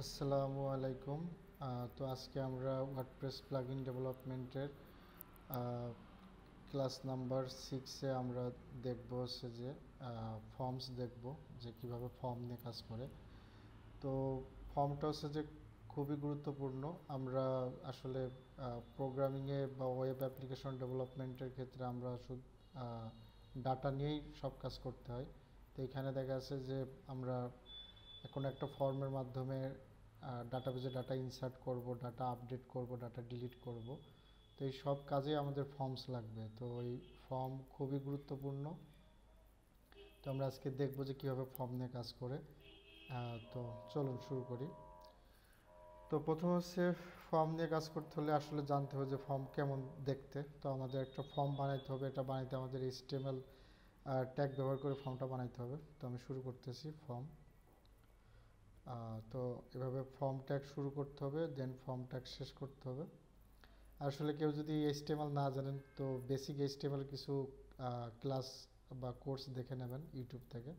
আসসালামু আলাইকুম। তো আজকে আমরা ওয়ার্ডপ্রেস প্লাগইন ডেভেলপমেন্টের ক্লাস নাম্বার 6-এ আমরা দেখব হচ্ছে যে ফর্মস দেখব, যে কিভাবে ফর্ম নিয়ে কাজ করে। তো ফর্মটা হচ্ছে যে খুবই গুরুত্বপূর্ণ। আমরা আসলে প্রোগ্রামিংয়ে বা ওয়েব অ্যাপ্লিকেশন ডেভেলপমেন্টের ক্ষেত্রে আমরা শুধু ডাটা নিয়েই সব কাজ করতে হয়। তো এখানে দেখা যাচ্ছে যে আমরা এখন একটা ফর্মের মাধ্যমে ডাটাবেজে ডাটা ইনসার্ট করব, ডাটা আপডেট করব, ডাটা ডিলিট করব। তো এই সব কাজে আমাদের ফর্মস লাগবে। তো এই ফর্ম খুবই গুরুত্বপূর্ণ। তো আমরা আজকে দেখব যে কীভাবে ফর্ম নিয়ে কাজ করে। তো চলুন শুরু করি। তো প্রথম হচ্ছে ফর্ম নিয়ে কাজ করতে হলে আসলে জানতে হবে যে ফর্ম কেমন দেখতে। তো আমাদের একটা ফর্ম বানাইতে হবে। এটা বানাইতে আমাদের HTML ট্যাগ ব্যবহার করে ফর্মটা বানাইতে হবে। তো আমি শুরু করতেছি ফর্ম। তো এভাবে ফর্ম ট্যাগ শুরু করতে হবে, দেন ফর্ম ট্যাগ শেষ করতে হবে। আসলে কেউ যদি HTML না জানেন তো বেসিক HTML কিছু ক্লাস বা কোর্স দেখে নেবেন ইউটিউব থেকে।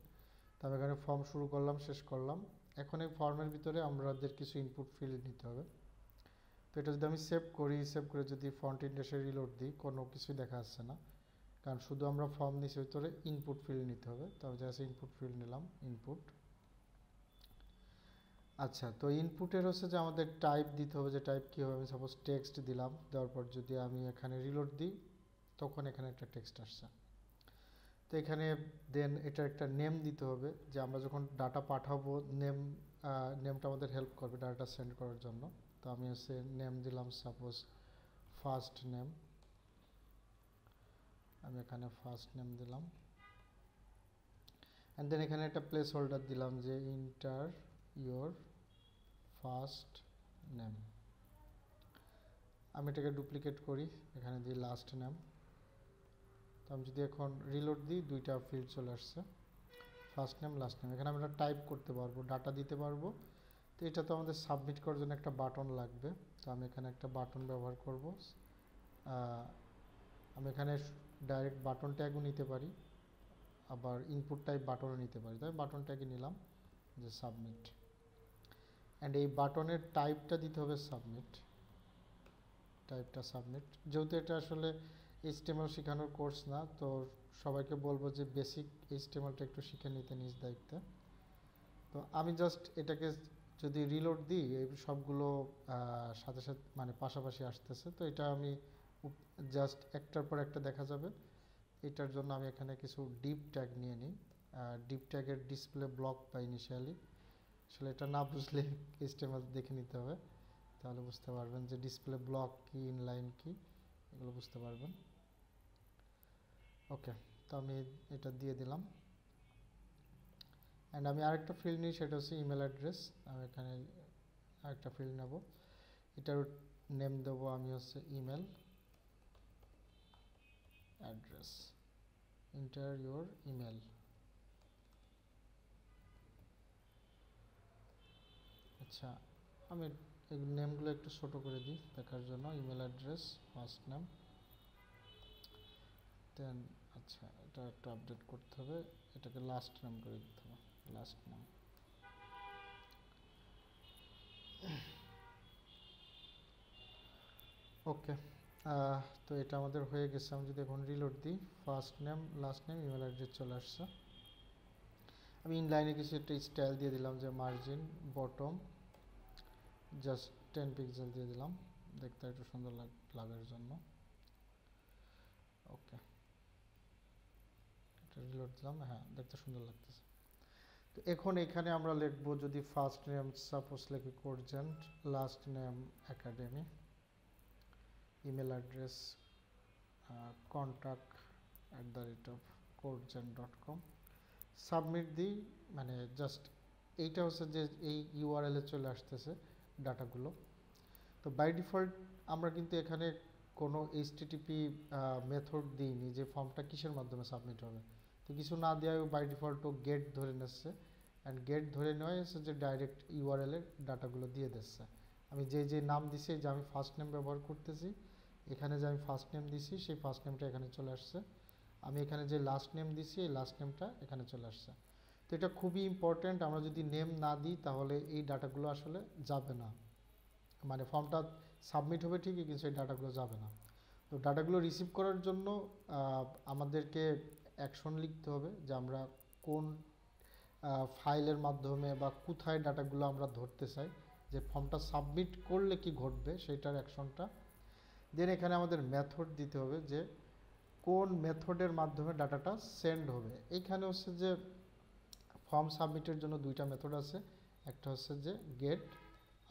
তবে এখানে ফর্ম শুরু করলাম, শেষ করলাম। এখন এই ফর্মের ভিতরে আমাদের কিছু ইনপুট ফিল্ড নিতে হবে। তো এটা যদি আমি সেভ করে যদি ফ্রন্ট এন্ড এসে রিলোড দিই, কোনো কিছুই দেখা যাচ্ছে না, কারণ শুধু আমরা ফর্ম নিচে ভিতরে ইনপুট ফিল্ড নিতে হবে। তবে জাস্ট ইনপুট ফিল্ড নিলাম, ইনপুট। আচ্ছা, তো ইনপুটের হচ্ছে যে আমাদের টাইপ দিতে হবে। যে টাইপ কী হবে, আমি সাপোজ টেক্সট দিলাম, দেওয়ার পর যদি আমি এখানে রিলোড দিই তখন এখানে একটা টেক্সট আসছে। তো এখানে দেন এটা একটা নেম দিতে হবে, যে আমরা যখন ডাটা পাঠাবো নেমটা আমাদের হেল্প করবে ডাটা সেন্ড করার জন্য। তো আমি হচ্ছে নেম দিলাম সাপোজ ফার্স্ট নেম। আমি এখানে ফার্স্ট নেম দিলাম, অ্যান্ড দেন এখানে একটা প্লেস হোল্ডার দিলাম যে ইন্টার ইয়োর ফার্স্ট নেম। আমি এটাকে ডুপ্লিকেট করি, এখানে দিই লাস্ট নেম। তো আমি যদি এখন রিলোড দিই দুইটা ফিল্ড চলে আসছে, ফার্স্ট নেম লাস্ট নেম। এখানে আমরা টাইপ করতে পারবো, ডাটা দিতে পারবো। তো এটা তো আমাদের সাবমিট করার জন্য একটা বাটন লাগবে। তো আমি এখানে একটা বাটন ব্যবহার করব। আমি এখানে ডাইরেক্ট বাটন ট্যাগও নিতে পারি, আবার ইনপুট টাইপ বাটনও নিতে পারি। তাই বাটন ট্যাগে নিলাম যে সাবমিট, অ্যান্ড এই বাটনের টাইপটা দিতে হবে সাবমিট। টাইপটা সাবমিট। যেহেতু এটা আসলে HTML শেখানোর কোর্স না, তো সবাইকে বলবো যে বেসিক HTMLটা একটু শিখে নিতে নিজ দায়িত্বে। তো আমি জাস্ট এটাকে যদি রিলোড দিই এই সবগুলো সাথে সাথে মানে পাশাপাশি আসতেছে। তো এটা আমি জাস্ট একটার পর একটা দেখা যাবে। এটার জন্য আমি এখানে কিছু ডিপ ট্যাগ নিয়ে নিই। ডিপ ট্যাগের ডিসপ্লে ব্লক বা ইনিশিয়ালি, আসলে এটা না বুঝলে HTML দেখে নিতে হবে, তাহলে বুঝতে পারবেন যে ডিসপ্লে ব্লক কি, ইনলাইন কি, এগুলো বুঝতে পারবেন। ওকে, তো আমি এটা দিয়ে দিলাম, অ্যান্ড আমি আরেকটা ফিল্ড নিই, সেটা হচ্ছে ইমেল অ্যাড্রেস। আমি এখানে আরেকটা ফিল্ড নেব, এটার নেম দেবো আমি হচ্ছে email address, enter your email. আচ্ছা, আমি এই নেমগুলো একটু ছোটো করে দিই দেখার জন্য। ইমেল অ্যাড্রেস ফার্স্ট নেম, দেন আচ্ছা এটা একটু আপডেট করতে হবে, এটাকে লাস্ট নেম করে দিতে হবে, লাস্ট নেম। ওকে, তো এটা আমাদের হয়ে গেছে। আমি যদি এখন রিলোড দিই, first name last name email address চলে আসছে। আমি ইনলাইনে কিছু একটা স্টাইল দিয়ে দিলাম, যে মার্জিন বটম জাস্ট 10 পিক্সেল দিয়ে দিলাম, দেখতে একটু সুন্দর লাগার জন্য। ওকে, এটা রিলোড দিলাম, হ্যাঁ দেখতে সুন্দর লাগতেছে। তো এখন এখানে আমরা লিখবো, যদি ফার্স্ট নেম সাপোজ লিখি কোর্জেন্ট, last name academy, email address contact@courtgen.com, submit দিই। মানে জাস্ট এইটা হচ্ছে যে এই ইউআরএলে চলে আসতেছে ডাটাগুলো। তো বাই ডিফল্ট আমরা কিন্তু এখানে কোনো HTTP মেথড দিইনি যে ফর্মটা কিসের মাধ্যমে সাবমিট হবে। তো কিছু না দেওয়ায় বাই ডিফল্ট ও গেট ধরে নিচ্ছে, অ্যান্ড গেট ধরে নেওয়া হচ্ছে যে ডাইরেক্ট ইউআরএলের ডাটাগুলো দিয়ে দিচ্ছে। আমি যে নাম দিছি, যে আমি ফার্স্ট নেম ব্যবহার করতেছি, এখানে যে আমি ফার্স্ট নেম দিছি সেই ফার্স্ট নেমটা এখানে চলে আসছে। আমি এখানে যে লাস্ট নেম দিছি এই লাস্ট নেমটা এখানে চলে আসছে। তো এটা খুবই ইম্পর্ট্যান্ট, আমরা যদি নেম না দিই তাহলে এই ডাটাগুলো আসলে যাবে না, মানে ফর্মটা সাবমিট হবে ঠিকই কিন্তু সেই ডাটাগুলো যাবে না। তো ডাটাগুলো রিসিভ করার জন্য আমাদেরকে অ্যাকশন লিখতে হবে যে আমরা কোন ফাইলের মাধ্যমে বা কোথায় ডাটাগুলো আমরা ধরতে চাই, যে ফর্মটা সাবমিট করলে কি ঘটবে সেইটার অ্যাকশনটা। দেন এখানে আমাদের মেথড দিতে হবে যে কোন মেথডের মাধ্যমে ডাটাটা সেন্ড হবে। এইখানে হচ্ছে যে ফর্ম সাবমিটের জন্য দুইটা মেথড আছে, একটা হচ্ছে যে গেট,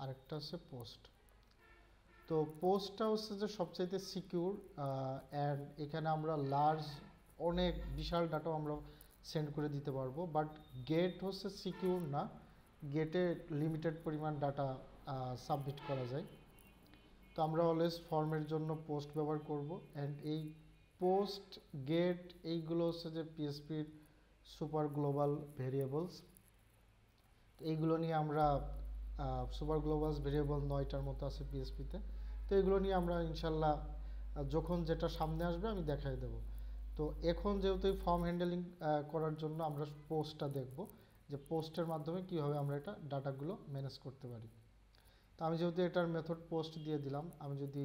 আরেকটা হচ্ছে পোস্ট। তো পোস্টটা হচ্ছে যে সবচাইতে সিকিউর, অ্যান্ড এখানে আমরা লার্জ অনেক বিশাল ডাটাও আমরা সেন্ড করে দিতে পারবো। বাট গেট হচ্ছে সিকিউর না, গেটে লিমিটেড পরিমাণ ডাটা সাবমিট করা যায়। তো আমরা অলওয়েজ ফর্মের জন্য পোস্ট ব্যবহার করব। অ্যান্ড এই পোস্ট, গেট এইগুলো হচ্ছে যে পিএসপির সুপার গ্লোবাল ভেরিয়েবলস। এইগুলো নিয়ে আমরা সুপার গ্লোবাল ভেরিয়েবল 9টার মতো আছে পিএসপিতে। তো এগুলো নিয়ে আমরা ইনশাল্লাহ যখন যেটা সামনে আসবে আমি দেখাই দেব। তো এখন যেহেতু এই ফর্ম হ্যান্ডেলিং করার জন্য আমরা পোস্টটা দেখব, যে পোস্টের মাধ্যমে কীভাবে আমরা এটা ডাটাগুলো ম্যানেজ করতে পারি। তো আমি যেহেতু এটার মেথড পোস্ট দিয়ে দিলাম, আমি যদি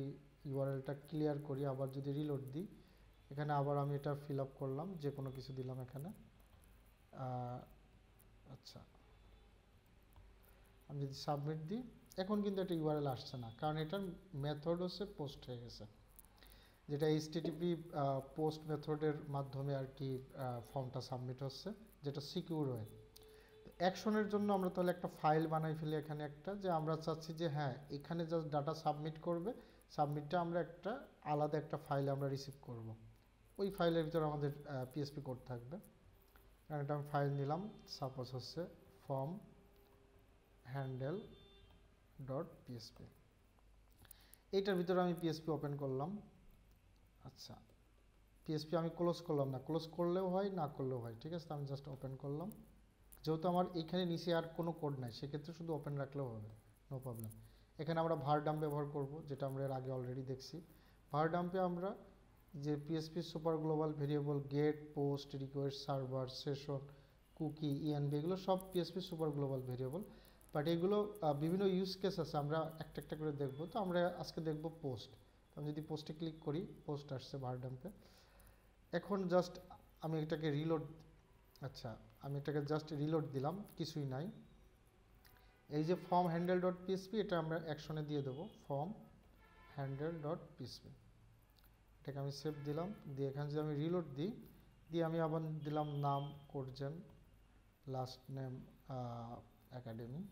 ইউআরএলটা ক্লিয়ার করি, আবার যদি রিলোড দিই, এখানে আবার আমি এটা ফিল আপ করলাম, যে কোনো কিছু দিলাম এখানে। আচ্ছা, আমি যদি সাবমিট দিই, এখন কিন্তু এটা ইউআরএল আসছে না, কারণ এটার মেথড হচ্ছে পোস্ট হয়ে গেছে, যেটা এইচটিটিপি পোস্ট মেথডের মাধ্যমে আর কি ফর্মটা সাবমিট হচ্ছে, যেটা সিকিউর হয়। অ্যাকশনের জন্য আমরা তাহলে একটা ফাইল বানাই ফেলি এখানে একটা, যে আমরা চাচ্ছি যে হ্যাঁ এখানে জাস্ট ডাটা সাবমিট করবে, সাবমিটটা আমরা একটা আলাদা একটা ফাইল আমরা রিসিভ করব। ওই ফাইলের ভিতরে আমাদের পিএসপি কোড থাকবে। কারণ এটা আমি ফাইল নিলাম, সাপোজ হচ্ছে ফর্ম হ্যান্ডেল ডট পিএসপি। এইটার ভিতরে আমি পিএসপি ওপেন করলাম। আচ্ছা, পিএসপি আমি ক্লোজ করলাম না, ক্লোজ করলেও হয় না করলেও হয়, ঠিক আছে। আমি জাস্ট ওপেন করলাম, যেহেতু আমার এইখানে নিচে আর কোনো কোড নাই সেক্ষেত্রে শুধু ওপেন রাখলেও হবে, নো প্রবলেম। এখানে আমরা var dump ব্যবহার করব, যেটা আমরা এর আগে অলরেডি দেখছি। var dump-এ আমরা যে PHP super global variable get, post, request, server, session, cookie, ENV এগুলো সব PHP super global variable. But এগুলো বিভিন্ন ইউজ কেস আছে, আমরা একটা একটা করে দেখব। তো আমরা আজকে দেখব পোস্ট। আমি যদি পোস্টে ক্লিক করি, পোস্ট আসছে var dump-এ। এখন জাস্ট আমি এটাকে রিলোড, আচ্ছা আমি এটাকে জাস্ট রিলোড দিলাম, কিছুই নাই। এই যে ফর্ম হ্যান্ডেল ডট পিএসপি, এটা আমরা অ্যাকশনে দিয়ে দেবো, ফর্ম হ্যান্ডেল ডট পিএসপি। এটাকে আমি সেভ দিলাম, দিয়ে এখানে যদি আমি রিলোড দিই, দিয়ে আমি আবার দিলাম নাম কোডজেন, লাস্ট নেম একাডেমি,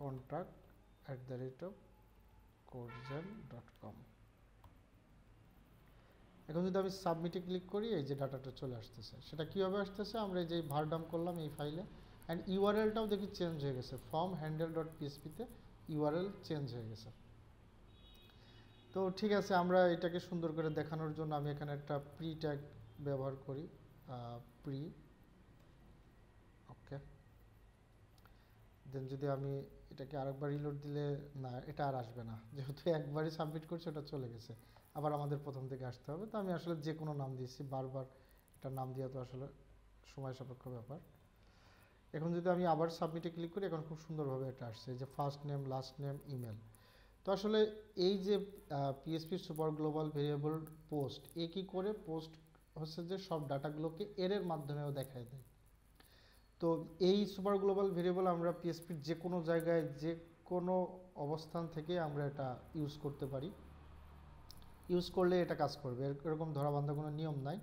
contact@codezen.com। এখন যদি আমি সাবমিটে ক্লিক করি, এই যে ডাটাটা চলে আসতেছে। সেটা কীভাবে আসতেছে, আমরা এই যে var dump করলাম এই ফাইলে, অ্যান্ড ইউআরএলটাও দেখি চেঞ্জ হয়ে গেছে, ফর্ম হ্যান্ডেল ডট পিএসপিতে ইউআরএল চেঞ্জ হয়ে গেছে। তো ঠিক আছে, আমরা এটাকে সুন্দর করে দেখানোর জন্য আমি এখানে একটা প্রি ট্যাগ ব্যবহার করি, প্রি, ওকে। দেন যদি আমি এটাকে আরেকবার রিলোড দিলে, না এটা আর আসবে না, যেহেতু একবারই সাবমিট করছি ওটা চলে গেছে, আবার আমাদের প্রথম থেকে আসতে হবে। তো আমি আসলে যে কোনো নাম দিয়েছি, বারবার এটা নাম দেওয়া তো আসলে সময় সাপেক্ষ ব্যাপার। এখন যদি আমি আবার সাবমিটে ক্লিক করি, এখন খুব সুন্দরভাবে এটা আসছে, যে first name, last name, email. তো আসলে এই যে PHP super global variable post, এ কী করে, পোস্ট হচ্ছে যে সব ডাটাগুলোকে এর মাধ্যমেও দেখায় দেয়। তো এই সুপার গ্লোবাল ভেরিয়েবল আমরা পিএসপির যে কোনো জায়গায়, যে কোনো অবস্থান থেকে আমরা এটা ইউজ করতে পারি, ইউজ করলে এটা কাজ করবে, এরকম ধরাবান্ধা কোনো নিয়ম নাই।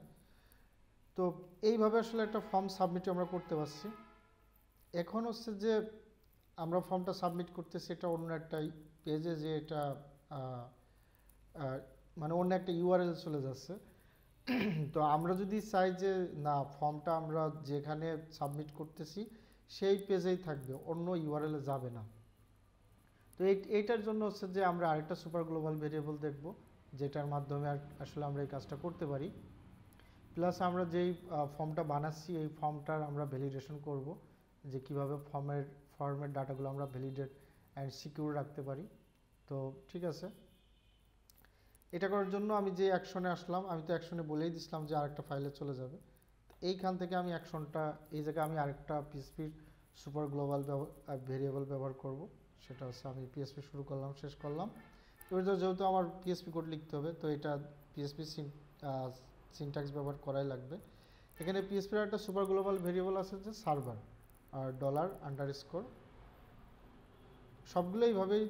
তো এইভাবে আসলে একটা ফর্ম সাবমিট আমরা করতে পারছি। এখন হচ্ছে যে আমরা ফর্মটা সাবমিট করতেছি, এটা অন্য একটা পেজে, যে এটা মানে অন্য একটা ইউআরএল চলে যাচ্ছে। তো আমরা যদি চাই যে না, ফর্মটা আমরা যেখানে সাবমিট করতেছি সেই পেজেই থাকবে, অন্য ইউআরএলে যাবে না। তো এইটার জন্য হচ্ছে যে আমরা আরেকটা সুপার গ্লোবাল ভেরিয়েবল দেখব, যেটার মাধ্যমে আসলে আমরা এই কাজটা করতে পারি। প্লাস আমরা যেই ফর্মটা বানাচ্ছি এই ফর্মটার আমরা ভ্যালিডেশন করব, যে কিভাবে ফর্মের ডাটাগুলো আমরা ভ্যালিডেট অ্যান্ড সিকিউর রাখতে পারি। তো ঠিক আছে, এটা করার জন্য আমি যে অ্যাকশনে আসলাম, আমি তো অ্যাকশনে বলেই দিছিলাম যে আরেকটা ফাইলে চলে যাবে। এইখান থেকে আমি অ্যাকশনটা এই জায়গায় আমি আরেকটা পিএসপির সুপার গ্লোবাল ভেরিয়েবল ব্যবহার করব। সেটা হচ্ছে আমি পিএসপি শুরু করলাম, শেষ করলাম। এবার যেহেতু আমার পিএসপি কোড লিখতে হবে, তো এটা পিএসপি সিনট্যাক্স ব্যবহার করাই লাগবে। এখানে পিএসপির একটা সুপার গ্লোবাল ভেরিয়েবল আছে যে সার্ভার আর $_ সবগুলো এইভাবেই,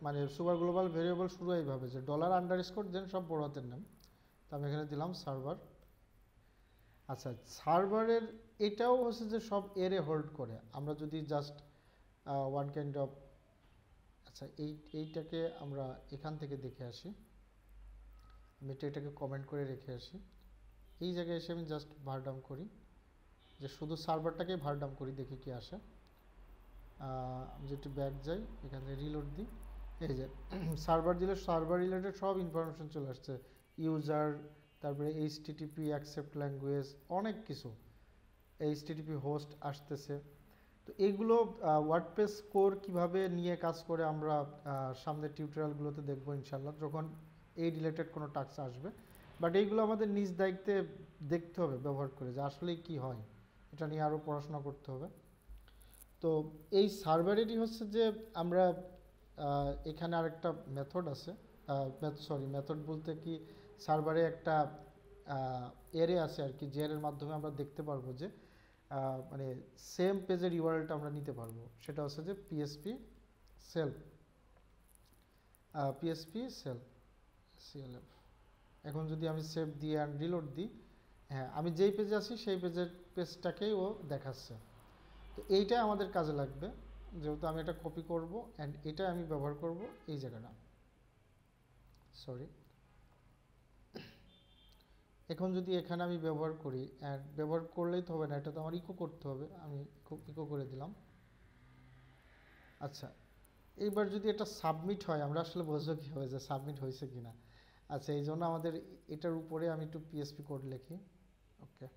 মানে সুপার গ্লোবাল ভেরিয়েবল শুরু এইভাবে যে $_ দেন সব বড় হাতের নাম। তো আমি এখানে দিলাম সার্ভার। আচ্ছা, সার্ভারের এটাও হচ্ছে যে সব এরে হোল্ড করে। আমরা যদি জাস্ট ওয়ান কাইন্ড অফ, আচ্ছা এইটাকে আমরা এখান থেকে দেখে আসি। আমি এটাকে কমেন্ট করে রেখে আসি। এই জায়গায় এসে আমি জাস্ট ভারডাম করি, যে শুধু সার্ভারটাকে ভারডাম করি, দেখি কি আসে। আমি যদি ব্যাক যাই, এখান থেকে রিলোড দিই, এই যে সার্ভার দিলে সার্ভার রিলেটেড সব ইনফরমেশন চলে আসছে, ইউজার, তারপরে এইচটিটিপি অ্যাকসেপ্ট ল্যাঙ্গুয়েজ, অনেক কিছু, এইচটিটিপি হোস্ট আসতেছে। তো এইগুলো ওয়ার্ডপ্রেস কোর কীভাবে নিয়ে কাজ করে আমরা সামনের টিউটোরিয়ালগুলোতে দেখবো ইনশাল্লাহ, যখন এই রিলেটেড কোনো টাস্ক আসবে। বাট এইগুলো আমাদের নিজ দায়িত্বে দেখতে হবে ব্যবহার করে, যে আসলেই কী হয়, এটা নিয়ে আরও পড়াশোনা করতে হবে। তো এই সার্ভারেরই হচ্ছে যে আমরা এখানে আরেকটা মেথড আছে, মেথড বলতে কি, সার্ভারে একটা এরে আছে আর কি, যে এর মাধ্যমে আমরা দেখতে পারবো যে মানে সেম পেজের ইউআরএলটা আমরা নিতে পারবো। সেটা হচ্ছে যে পিএসপি সেলফ। এখন যদি আমি সেভ দিয়ে অ্যান্ড রিলোড দিই, হ্যাঁ আমি যেই পেজে আছি সেই পেজটাকেই ও দেখাচ্ছে। তো এইটাই আমাদের কাজে লাগবে, যেহেতু আমি এটা কপি করব অ্যান্ড এটা আমি ব্যবহার করব এই জায়গাটা। সরি, এখন যদি এখানে আমি ব্যবহার করি, অ্যান্ড ব্যবহার করলেই তো হবে না, এটা তো আমার ইকো করতে হবে। আমি ইকো করে দিলাম। আচ্ছা, এইবার যদি এটা সাবমিট হয়, আমরা আসলে বুঝবো কীভাবে যে সাবমিট হয়েছে কিনা। আচ্ছা, এই জন্য আমাদের এটার উপরে আমি একটু পিএসপি কোড লিখি। ওকে,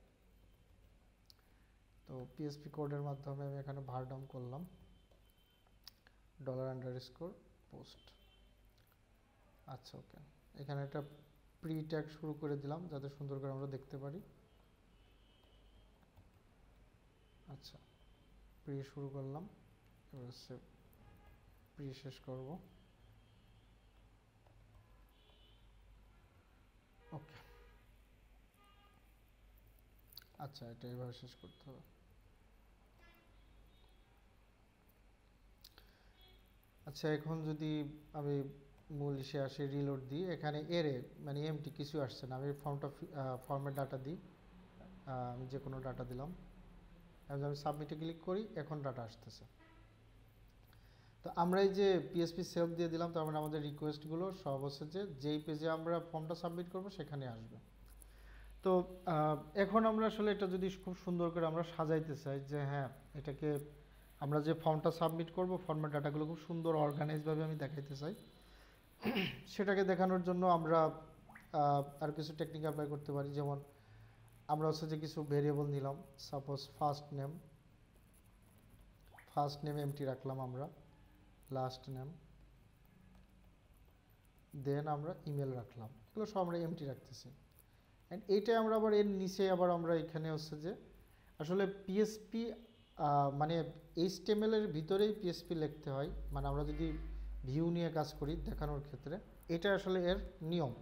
তো পিএসপি কোডের মাধ্যমে আমি এখানে ভারডাম করলাম $_পোস্ট। আচ্ছা ওকে, এখানে একটা প্রি ট্যাগ শুরু করে দিলাম যাতে সুন্দর করে আমরা দেখতে পারি। আচ্ছা, প্রি শুরু করলাম, এবার প্রি শেষ করব। ওকে, আচ্ছা এটা এইভাবে শেষ করতে হবে। আচ্ছা, এখন যদি আমি মূল ইসে আসি, রিলোড দিই, এখানে এরে মানে এমটি কিছু আসছে না। আমি ফর্মেট ডাটা দিই, আমি যে কোনো ডাটা দিলাম, আমি সাবমিটে ক্লিক করি, এখন ডাটা আসতেছে। তো আমরা এই যে পিএসপি সেলফ দিয়ে দিলাম, তার মানে আমাদের রিকোয়েস্টগুলো সব হচ্ছে যে যেই পেজে আমরা ফর্মটা সাবমিট করব সেখানে আসবে। তো এখন আমরা আসলে এটা যদি খুব সুন্দর করে আমরা সাজাইতে চাই, যে হ্যাঁ এটাকে আমরা যে ফর্মটা সাবমিট করব, ফর্মের ডাটাগুলো খুব সুন্দর অর্গানাইজভাবে আমি দেখাইতে চাই, সেটাকে দেখানোর জন্য আমরা আর কিছু টেকনিক অ্যাপ্লাই করতে পারি। যেমন আমরা হচ্ছে যে কিছু ভেরিয়েবল নিলাম, সাপোজ ফার্স্ট নেম এমটি রাখলাম আমরা, লাস্ট নেম, দেন আমরা ইমেল রাখলাম, এগুলো সব আমরা এমটি রাখতেছি। অ্যান্ড এইটাই আমরা আবার এর নিচে আবার আমরা এখানে হচ্ছে যে আসলে পিএসপি মানে HTML এর ভিতরেই পিএসপি লিখতে হয়, মানে আমরা যদি ভিউ নিয়ে কাজ করি দেখানোর ক্ষেত্রে, এটা আসলে এর নিয়ম।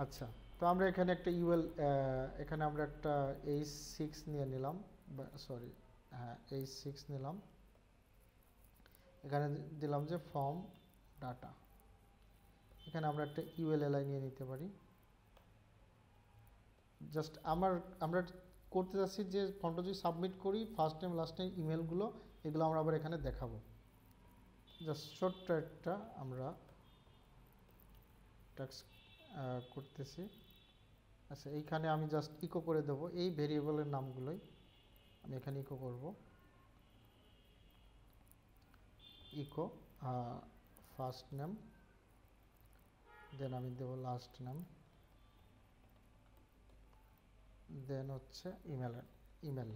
আচ্ছা, তো আমরা এখানে একটা এখানে আমরা একটা H6 নিয়ে নিলাম, সরি হ্যাঁ H6 নিলাম, এখানে দিলাম যে ফর্ম ডাটা, এখানে আমরা একটা ULLI নিয়ে নিতে পারি। জাস্ট আমরা করতে যাচ্ছি যে ফর্মটা যদি সাবমিট করি, ফার্স্ট নেম লাস্ট নেম ইমেলগুলো, এগুলো আমরা আবার এখানে দেখাবো। জাস্ট ছোট্ট একটা আমরা টাস্ক করতেছি। আচ্ছা, এইখানে আমি জাস্ট ইকো করে দেবো এই ভেরিয়েবলের নামগুলোই, আমি এখানে ইকো করব। ইকো ফার্স্ট নেম, দেন আমি দেবো লাস্ট নেম, দেন হচ্ছে ইমেল।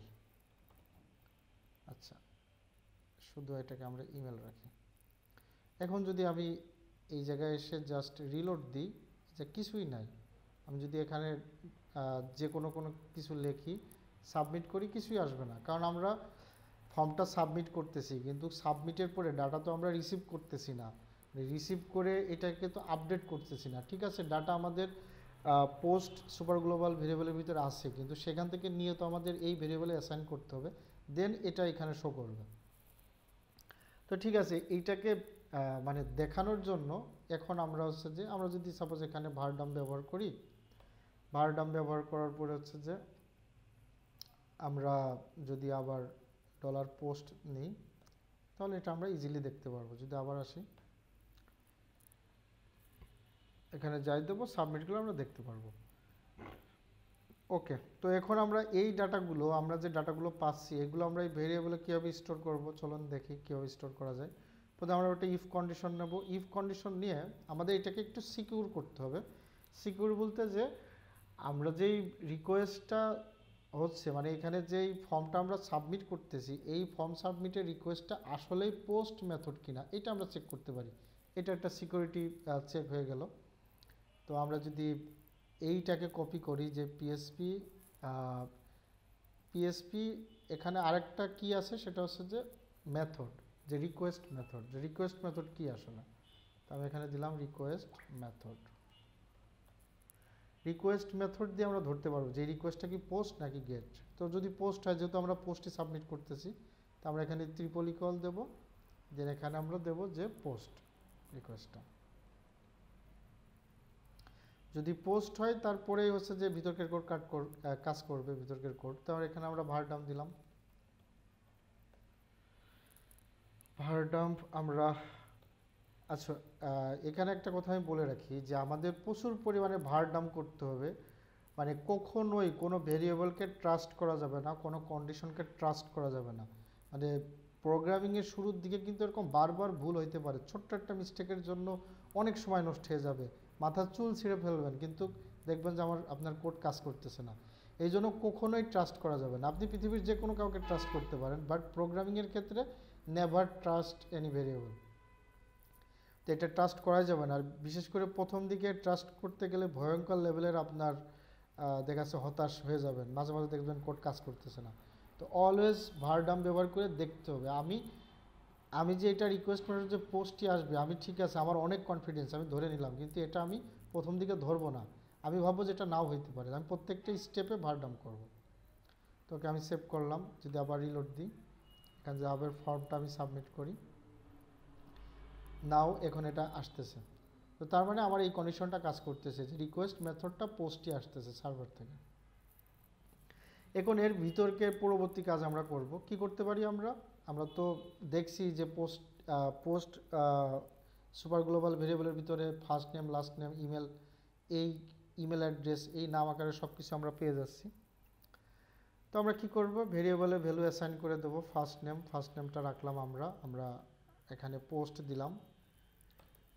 আচ্ছা, শুধু এটাকে আমরা ইমেল রাখি। এখন যদি আমি এই জায়গায় এসে জাস্ট রিলোড দিই, যে কিছুই নাই, আমি যদি এখানে যে কোনো কোনো কিছু লিখি, সাবমিট করি, কিছুই আসবে না, কারণ আমরা ফর্মটা সাবমিট করতেছি, কিন্তু সাবমিটের পরে ডাটা তো আমরা রিসিভ করতেছি না, রিসিভ করে এটাকে তো আপডেট করতেছি না। ঠিক আছে, ডাটা আমাদের পোস্ট সুপার গ্লোবাল ভেরিয়েবলের ভিতরে আসে, কিন্তু সেখান থেকে নিয়ে তো আমাদের এই ভেরিয়েবলে অ্যাসাইন করতে হবে, দেন এটা এখানে শো করবে। তো ঠিক আছে, এইটাকে মানে দেখানোর জন্য এখন আমরা হচ্ছে যে আমরা যদি সাপোজ এখানে ভারডাম ব্যবহার করি, ভারডাম ব্যবহার করার পরে হচ্ছে যে আমরা যদি আবার ডলার পোস্ট নিই, তাহলে এটা আমরা ইজিলি দেখতে পারবো। যদি আবার আসি, এখানে যাই দেবো, সাবমিটগুলো আমরা দেখতে পারবো। ওকে, তো এখন আমরা এই ডাটাগুলো, আমরা যে ডাটাগুলো পাচ্ছি, এগুলো আমরা এই ভেরিয়েবলে কীভাবে স্টোর করবো, চলুন দেখি কীভাবে স্টোর করা যায়। প্রথমে আমরা একটা ইফ কন্ডিশন নেব। ইফ কন্ডিশন নিয়ে আমাদের এটাকে একটু সিকিউর করতে হবে। সিকিউর বলতে যে আমরা যেই রিকোয়েস্টটা হচ্ছে, মানে এখানে যেই ফর্মটা আমরা সাবমিট করতেছি, এই ফর্ম সাবমিটের রিকোয়েস্টটা আসলেই পোস্ট মেথড কিনা এটা আমরা চেক করতে পারি। এটা একটা সিকিউরিটি চেক হয়ে গেল। তো আমরা যদি এইটাকে কপি করি যে পিএসপি এখানে আরেকটা কি আছে, সেটা হচ্ছে যে মেথড, যে রিকোয়েস্ট মেথড, যে রিকোয়েস্ট মেথড কি আসলে, তো আমি এখানে দিলাম রিকোয়েস্ট মেথড। রিকোয়েস্ট মেথড দিয়ে আমরা ধরতে পারবো যে রিকোয়েস্টটা কি পোস্ট নাকি গেট। তো যদি পোস্ট হয়, যেহেতু আমরা পোস্টে সাবমিট করতেছি, তো আমরা এখানে ট্রিপল ইকুয়াল দেবো, দেন এখানে আমরা দেবো যে পোস্ট রিকোয়েস্টটা। যদি পোস্ট হয়, তারপরেই হচ্ছে যে ভিতরকের কোড কাজ করবে, ভিতরকের কোড। তো এখানে আমরা ভারডাম্প দিলাম, ভারডাম্প আমরা। আচ্ছা, এখানে একটা কথা আমি বলে রাখি যে আমাদের প্রচুর পরিমাণে ভারডাম্প করতে হবে, মানে কখনোই কোনো ভেরিয়েবলকে ট্রাস্ট করা যাবে না, কোনো কন্ডিশনকে ট্রাস্ট করা যাবে না। মানে প্রোগ্রামিংয়ের শুরুর দিকে কিন্তু এরকম বারবার ভুল হইতে পারে, ছোট্ট একটা মিস্টেকের জন্য অনেক সময় নষ্ট হয়ে যাবে, মাথার চুল ছিঁড়ে ফেলবেন, কিন্তু দেখবেন যে আপনার কোড কাজ করতেছে না। এই জন্য কখনোই ট্রাস্ট করা যাবে না। আপনি পৃথিবীর যে কোনো কাউকে ট্রাস্ট করতে পারেন, বাট প্রোগ্রামিংয়ের ক্ষেত্রে নেভার ট্রাস্ট এনি ভেরিয়েবল। তো এটা ট্রাস্ট করা যাবে না। আর বিশেষ করে প্রথম দিকে ট্রাস্ট করতে গেলে ভয়ঙ্কর লেভেলের আপনার দেখা যাচ্ছে হতাশ হয়ে যাবেন, মাঝে মাঝে দেখবেন কোড কাজ করতেছে না। তো অলওয়েজ ভারডাম ব্যবহার করে দেখতে হবে। আমি যে এটা রিকোয়েস্ট করার যে পোস্টটি আসবে, আমি ঠিক আছে, আমার অনেক কনফিডেন্স, আমি ধরে নিলাম, কিন্তু এটা আমি প্রথম দিকে ধরবো না, আমি ভাববো যে এটা নাও হইতে পারে, আমি প্রত্যেকটা স্টেপে ভারডাম করব। তো ওকে আমি সেভ করলাম। যদি আবার রিলোড দিই, এখানে যে আবার ফর্মটা আমি সাবমিট করি, নাও এখন এটা আসতেছে। তো তার মানে আমার এই কন্ডিশনটা কাজ করতেছে যে রিকোয়েস্ট মেথডটা পোস্টই আসতেছে সার্ভার থেকে। এখন এর ভিতরকে পরবর্তী কাজ আমরা করব। কি করতে পারি আমরা তো দেখছি যে পোস্ট সুপার গ্লোবাল ভেরিয়েবলের ভিতরে first name, last name, email, এই ইমেল অ্যাড্রেস, এই নাম আকারে সব কিছু আমরা পেয়ে যাচ্ছি। তো আমরা কি করব, ভেরিয়েবলে ভ্যালু অ্যাসাইন করে দেবো। ফার্স্ট নেমটা রাখলাম আমরা এখানে পোস্ট দিলাম,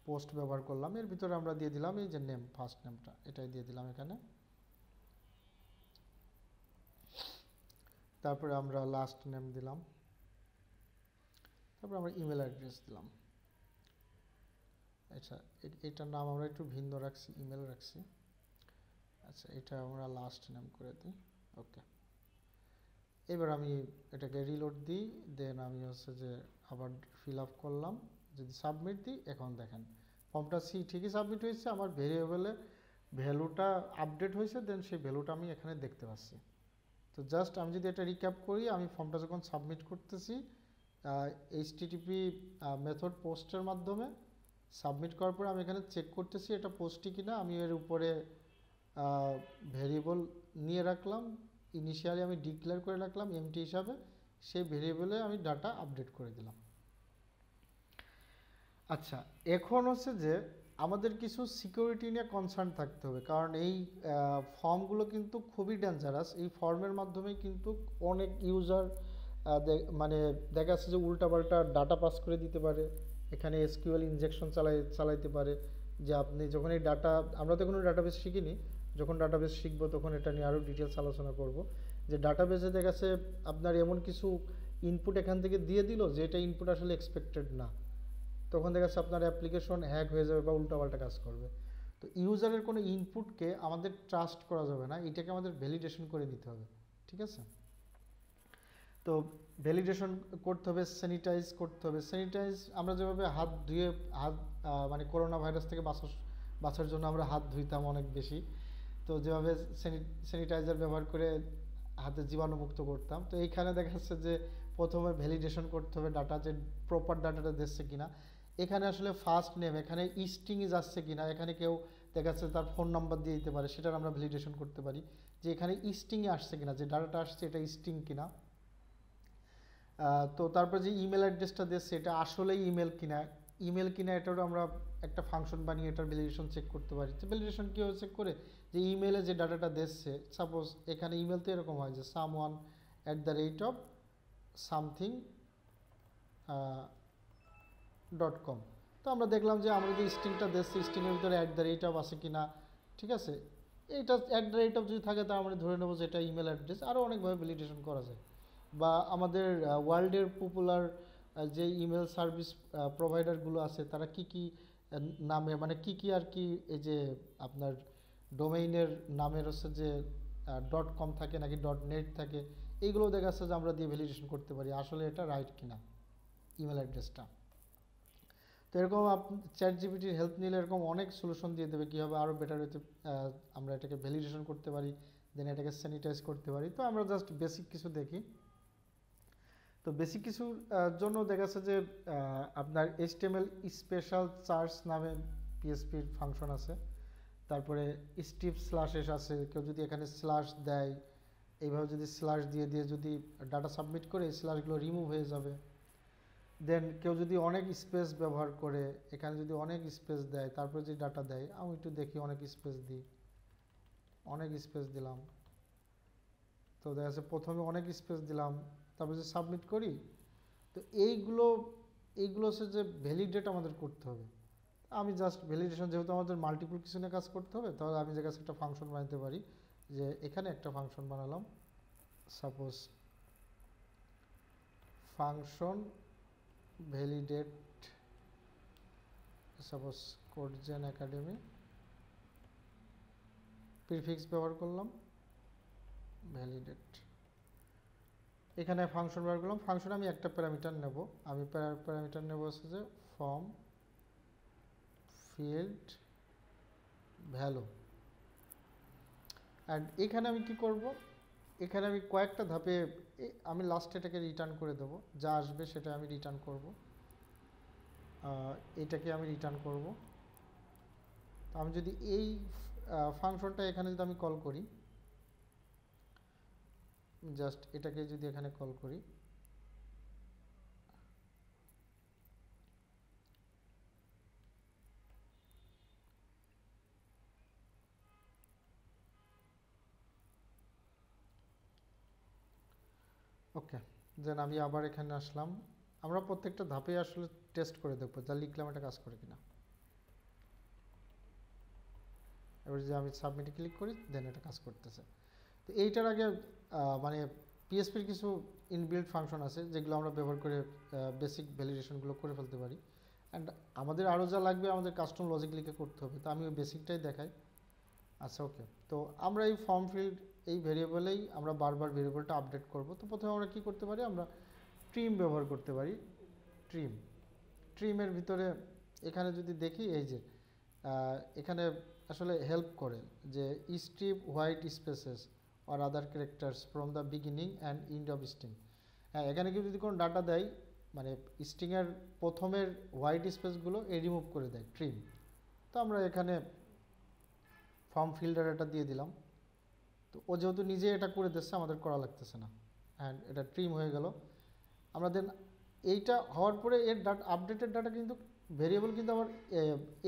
পোস্ট ব্যবহার করলাম, এর ভিতরে আমরা দিয়ে দিলাম এই যে নেম, ফার্স্ট নেমটা এটাই দিয়ে দিলাম এখানে। তারপরে আমরা লাস্ট নেম দিলাম, তারপরে আমরা ইমেল অ্যাড্রেস দিলাম। আচ্ছা, এটার নাম আমরা একটু ভিন্ন রাখছি, ইমেল রাখছি। আচ্ছা, এটা আমরা লাস্ট নেম করে দিই। ওকে, এবার আমি এটাকে রিলোড দিই, দেন আমি হচ্ছে যে আবার ফিল আপ করলাম। যদি সাবমিট দিই, এখন দেখেন ফর্মটা ঠিকই সাবমিট হয়েছে, আমার ভেরিয়েবলে ভ্যালুটা আপডেট হয়েছে, দেন সেই ভ্যালুটা আমি এখানে দেখতে পাচ্ছি। তো জাস্ট আমি যদি এটা রিক্যাপ করি, আমি ফর্মটা যখন সাবমিট করতেছি এইচটিটিপি মেথড পোস্টের মাধ্যমে সাবমিট করার পরে আমি এখানে চেক করতেছি এটা পোস্টই কিনা। আমি এর উপরে ভেরিয়েবল নিয়ে রাখলাম, ইনিশিয়ালি আমি ডিক্লেয়ার করে রাখলাম এমটি হিসাবে, সেই ভেরিয়েবলে আমি ডাটা আপডেট করে দিলাম। আচ্ছা, এখন হচ্ছে যে আমাদের কিছু সিকিউরিটি নিয়ে কনসার্ন থাকতে হবে, কারণ এই ফর্মগুলো কিন্তু খুবই ডেঞ্জারাস। এই ফর্মের মাধ্যমে কিন্তু অনেক ইউজার মানে দেখা যাচ্ছে যে উল্টাপাল্টা ডাটা পাস করে দিতে পারে, এখানে এসকিউএল ইনজেকশন চালাইতে পারে। যে আপনি যখন এই ডাটা, আমরা তো কোনো ডাটাবেস শিখিনি, যখন ডাটাবেস শিখবো তখন এটা নিয়ে আরও ডিটেলস আলোচনা করব। যে ডাটাবেসে দেখা যাচ্ছে আপনার এমন কিছু ইনপুট এখান থেকে দিয়ে দিল যে এটা ইনপুট আসলে এক্সপেক্টেড না, তখন দেখা যাচ্ছে আপনার অ্যাপ্লিকেশন হ্যাক হয়ে যাবে বা উল্টাপাল্টা কাজ করবে। তো ইউজারের কোনো ইনপুটকে আমাদের ট্রাস্ট করা যাবে না, এটাকে আমাদের ভ্যালিডেশন করে নিতে হবে, ঠিক আছে। তো ভ্যালিডেশন করতে হবে, স্যানিটাইজ করতে হবে। স্যানিটাইজ আমরা যেভাবে হাত ধুয়ে হাত মানে করোনা ভাইরাস থেকে বাঁচার জন্য আমরা হাত ধুইতাম অনেক বেশি, তো যেভাবে স্যানিটাইজার ব্যবহার করে হাতে জীবাণুমুক্ত করতাম, তো এইখানে দেখা যাচ্ছে যে প্রথমে ভ্যালিডেশন করতে হবে ডাটা, যে প্রপার ডাটাটা দিচ্ছে কিনা। এখানে আসলে ফার্স্ট নেম, এখানে ইস্টিংই যাচ্ছে কিনা, এখানে কেউ দেখা যাচ্ছে তার ফোন নাম্বার দিয়ে দিতে পারে, সেটার আমরা ভ্যালিডেশন করতে পারি যে এখানে ইস্টিংয়ে আসছে কিনা, যে ডাটাটা আসছে এটা ইস্টিং কিনা। তো তারপর যে ইমেল অ্যাড্রেসটা দিচ্ছে এটা আসলেই ইমেল কিনা এটারও আমরা একটা ফাংশন বানিয়ে এটার ভ্যালিডেশন চেক করতে পারি। তো ভ্যালিডেশন কীভাবে চেক করে, যে ইমেলে যে ডাটাটা দিচ্ছে, সাপোজ এখানে ইমেল তো এরকম হয় যে someone@something .com। তো আমরা দেখলাম যে আমরা যে স্ট্রিংটা দিচ্ছি স্ট্রিংয়ের ভিতরে আছে কিনা, ঠিক আছে। এইটা যদি থাকে তা আমরা ধরে নেবো যে এটা ইমেল অ্যাড্রেস। আরও অনেকভাবে ভ্যালিডেশন করা যায়। বা আমাদের ওয়ার্ল্ডের পপুলার যে ইমেল সার্ভিস প্রোভাইডারগুলো আছে তারা কি নামে, মানে কি আর কি, এই যে আপনার ডোমেইনের নামের হচ্ছে যে .com থাকে নাকি .net থাকে, এইগুলো দেখা যাচ্ছে যে আমরা দিয়ে ভ্যালিডেশন করতে পারি আসলে এটা রাইট কিনা ইমেল অ্যাড্রেসটা। তো এরকম চ্যাটজিপিটির হেল্প নিলে এরকম অনেক সলিউশন দিয়ে দেবে কীভাবে আরও বেটার হতে আমরা এটাকে ভ্যালিডেশন করতে পারি, দেন এটাকে স্যানিটাইজ করতে পারি। তো আমরা জাস্ট বেসিক কিছু দেখি। তো বেসিক কিছুর জন্য দেখা যাচ্ছে যে আপনার HTML স্পেশাল চার্জ নামে পিএসপির ফাংশন আছে, তারপরে strip/s আছে। কেউ যদি এখানে স্ল্যাশ দেয়, এইভাবে যদি স্ল্যাশ দিয়ে যদি ডাটা সাবমিট করে এই স্ল্যাশগুলো রিমুভ হয়ে যাবে। দেন কেউ যদি অনেক স্পেস ব্যবহার করে, এখানে যদি অনেক স্পেস দেয় তারপরে যে ডাটা দেয়, আমি একটু দেখি অনেক স্পেস দিই, অনেক স্পেস দিলাম। তো দেখা যাচ্ছে প্রথমে অনেক স্পেস দিলাম, তারপরে যে সাবমিট করি, তো এইগুলো হচ্ছে যে ভ্যালিডেট আমাদের করতে হবে। আমি জাস্ট ভ্যালিডেশন, যেহেতু আমাদের মাল্টিপল কিছু নিয়ে কাজ করতে হবে, তাহলে আমি যে কাছে একটা ফাংশন বানাতে পারি, যে এখানে একটা ফাংশন বানালাম, suppose function validate, suppose Codegen academy, prefix ব্যবহার করলাম ভ্যালিডেট। এখানে ফাংশন ব্যবহার করলাম। ফাংশন আমি একটা প্যারামিটার নেব, আমি প্যারামিটার নেব হচ্ছে যে ফর্ম ফিল্ড ভ্যালু। অ্যান্ড এখানে আমি কি করব, এখানে আমি কয়েকটা ধাপে আমি লাস্টে এটাকে রিটার্ন করে দেবো, যা আসবে সেটা আমি রিটার্ন করব, এটাকে আমি রিটার্ন করব। আমি যদি এই ফাংশনটা এখানে যদি আমি কল করি, জাস্ট এটাকে যদি এখানে কল করি, ওকে, দেন আমি আবার এখানে আসলাম। আমরা প্রত্যেকটা ধাপে আসলে টেস্ট করে দেখবো যা লিখলাম এটা কাজ করে কিনা। এবার যদি আমি সাবমিটে ক্লিক করি, দেন এটা কাজ করতেছে। তো এইটার আগে মানে পিএসপির কিছু ইনবিল্ট ফাংশন আছে যেগুলো আমরা ব্যবহার করে বেসিক ভ্যালিডেশনগুলো করে ফেলতে পারি। অ্যান্ড আমাদের আরও যা লাগবে আমাদের কাস্টম লজিক লিখে করতে হবে। তো আমি ওই বেসিকটাই দেখাই। আচ্ছা, ওকে। তো আমরা এই ফর্ম ফিল্ড এই ভেরিয়েবলেই আমরা বারবার ভেরিয়েবলটা আপডেট করব। তো প্রথমে আমরা কী করতে পারি, আমরা ট্রিম ব্যবহার করতে পারি। ট্রিমের ভিতরে এখানে যদি দেখি, এই যে এখানে আসলে হেল্প করে যে strip white spaces or other characters from the beginning and end of string। হ্যাঁ, এখানে কেউ যদি কোনো ডাটা দেয়, মানে স্ট্রিংয়ের প্রথমের হোয়াইট স্পেসগুলো রিমুভ করে দেয় ট্রিম। তো আমরা এখানে ফর্ম ফিল্ডার এটা দিয়ে দিলাম। তো ও যেহেতু নিজে এটা করে দিচ্ছে, আমাদের করা লাগতেছে না। অ্যান্ড এটা ট্রিম হয়ে গেল। আমরা দেন এইটা হওয়ার পরে এর আপডেটেড ডাটা কিন্তু ভেরিয়েবল কিন্তু আবার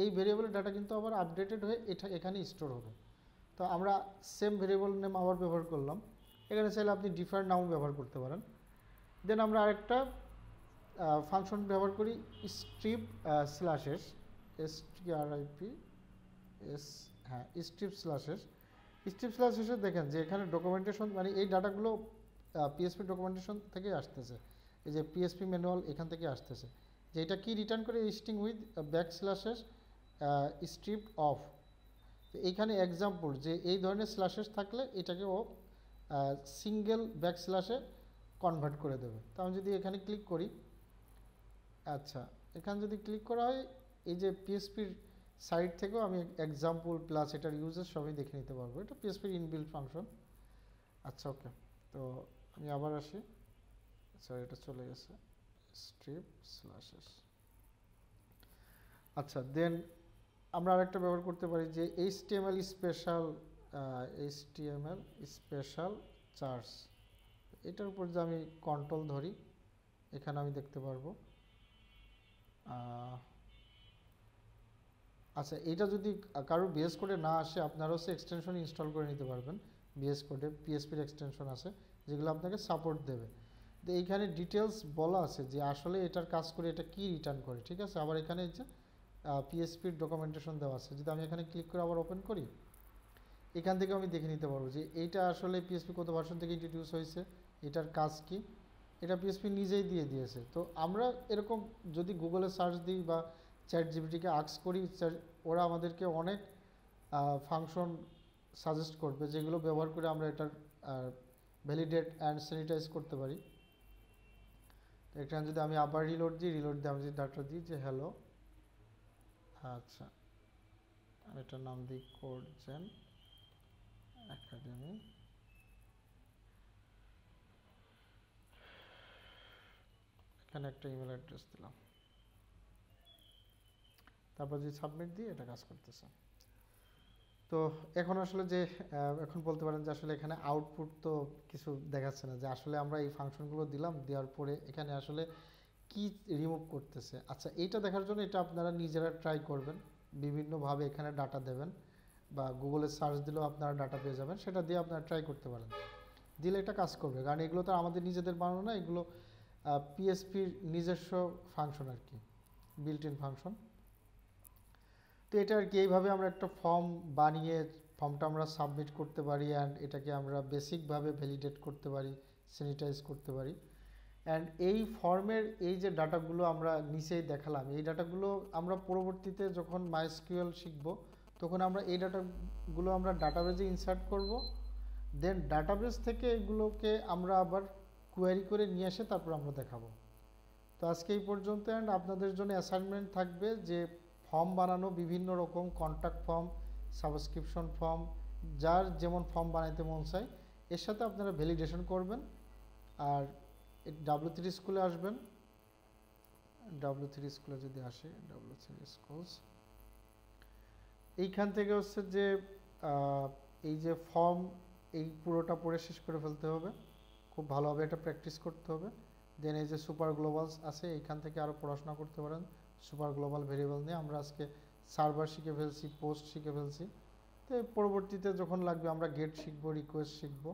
এই ভেরিয়েবলের ডাটা কিন্তু আবার আপডেটেড হয়ে এটা এখানে স্টোর হবে। তো আমরা সেম ভেরিয়েবল নেম আবার ব্যবহার করলাম। এখানে চাইলে আপনি ডিফারেন্ট নাম ব্যবহার করতে পারেন। দেন আমরা আরেকটা ফাংশন ব্যবহার করি, strip/s, strip/s, হ্যাঁ, strip/s। দেখেন যে এখানে ডকুমেন্টেশন, মানে এই ডাটাগুলো পিএসপি ডকুমেন্টেশন থেকে আসতেছে। এই যে পিএসপি ম্যানুয়াল এখান থেকে আসতেছে, যে এটা কি রিটার্ন করে, স্ট্রিং উইথ ব্যাকস্ল্যাশেস স্ট্রিপ অফ তো এইখানে এক্সাম্পল যে এই ধরনের স্ল্যাশেস থাকলে এটাকে ও সিঙ্গেল ব্যাক স্ল্যাশে কনভার্ট করে দেবে। তো আমি যদি এখানে ক্লিক করি, আচ্ছা এখানে যদি ক্লিক করা হয় এই যে পিএসপির সাইট থেকেও আমি এক্সাম্পল প্লাস এটার ইউজেস সবই দেখে নিতে পারবো। এটা পিএসপির ইনবিল্ট ফাংশন। আচ্ছা ওকে, তো আমি আবার আসি। আচ্ছা এটা চলে গেছে স্ট্রিপ স্ল্যাশেস। আচ্ছা দেন আমরা আরেকটা ব্যবহার করতে পারি যে এইচটিএমএল স্পেশাল চার্জ। এটার উপর যে আমি কন্ট্রোল ধরি এখানে আমি দেখতে পারবো। আচ্ছা এটা যদি কারো বিএস কোডে না আসে আপনারাও সে এক্সটেনশন ইনস্টল করে নিতে পারবেন। বিএস কোডে পিএসপির এক্সটেনশন আছে যেগুলো আপনাকে সাপোর্ট দেবে। তো এইখানে ডিটেলস বলা আছে যে আসলে এটার কাজ করে এটা কি রিটার্ন করে, ঠিক আছে। আবার এখানে যে পিএসপির ডকুমেন্টেশন দেওয়া আছে, যদি আমি এখানে ক্লিক করে আবার ওপেন করি এখান থেকে আমি দেখে নিতে পারবো যে এইটা আসলে পিএসপি কত ভার্সন থেকে ইন্ট্রোডিউস হয়েছে, এটার কাজ কি, এটা পিএসপি নিজেই দিয়ে দিয়েছে। তো আমরা এরকম যদি গুগলে সার্চ দিই বা চ্যাট জিপিটিকে আস্ক করি, ওরা আমাদেরকে অনেক ফাংশন সাজেস্ট করবে যেগুলো ব্যবহার করে আমরা এটার ভ্যালিডেট অ্যান্ড স্যানিটাইজ করতে পারি। তো এখানে যদি আমি আবার রিলোড দিই, রিলোড দিয়ে আমি যদি ডাটা দিই যে হ্যালো, আচ্ছা আমি এটার নাম দিই কোড জেন একাডেমি। এখানে একটা ইমেল অ্যাড্রেস দিলাম, তারপর যদি সাবমিট দিই এটা কাজ করতেছে। তো এখন আসলে যে এখন বলতে পারেন যে আসলে এখানে আউটপুট তো কিছু দেখাচ্ছে না যে আসলে আমরা এই ফাংশনগুলো দিলাম, দেওয়ার পরে এখানে আসলে কি রিমুভ করতেছে। আচ্ছা এইটা দেখার জন্য এটা আপনারা নিজেরা ট্রাই করবেন, বিভিন্নভাবে এখানে ডাটা দেবেন বা গুগলে সার্চ দিলেও আপনারা ডাটা পেয়ে যাবেন, সেটা দিয়ে আপনারা ট্রাই করতে পারেন, দিলে এটা কাজ করবে। কারণ এগুলো তো আমাদের নিজেদের বানানো না, এগুলো পিএসপির নিজস্ব ফাংশন আর কি, বিল্ট ইন ফাংশন। তো এটা আর কি এইভাবে আমরা একটা ফর্ম বানিয়ে ফর্মটা আমরা সাবমিট করতে পারি অ্যান্ড এটাকে আমরা বেসিকভাবে ভ্যালিডেট করতে পারি, স্যানিটাইজ করতে পারি। অ্যান্ড এই ফর্মের এই যে ডাটাগুলো আমরা নিচেই দেখালাম, এই ডাটাগুলো আমরা পরবর্তীতে যখন মাইএসকিউএল শিখব তখন আমরা এই ডাটাগুলো আমরা ডাটাবেজে ইনসার্ট করব, দেন ডাটাবেস থেকে এগুলোকে আমরা আবার কোয়ারি করে নিয়ে এসে তারপর আমরা দেখাবো। তো আজকে এই পর্যন্ত। অ্যান্ড আপনাদের জন্য অ্যাসাইনমেন্ট থাকবে যে ফর্ম বানানো, বিভিন্ন রকম কন্ট্যাক্ট ফর্ম, সাবস্ক্রিপশন ফর্ম, যার যেমন ফর্ম বানাইতে মন চায় এর সাথে আপনারা ভ্যালিডেশন করবেন। আর W3 স্কুলে আসবেন, W3 স্কুলে যদি আসে, W3 স্কুলস এইখান থেকে হচ্ছে যে এই যে ফর্ম এই পুরোটা পড়ে শেষ করে ফেলতে হবে, খুব ভালোভাবে এটা প্র্যাকটিস করতে হবে। দেন এই যে সুপার গ্লোবালস আছে এইখান থেকে আরও পড়াশোনা করতে পারেন সুপার গ্লোবাল ভেরিয়েবল নিয়ে। আমরা আজকে সার্ভার শিখে ফেলছি, পোস্ট শিখে ফেলছি, তো পরবর্তীতে যখন লাগবে আমরা গেট শিখবো, রিকোয়েস্ট শিখবো।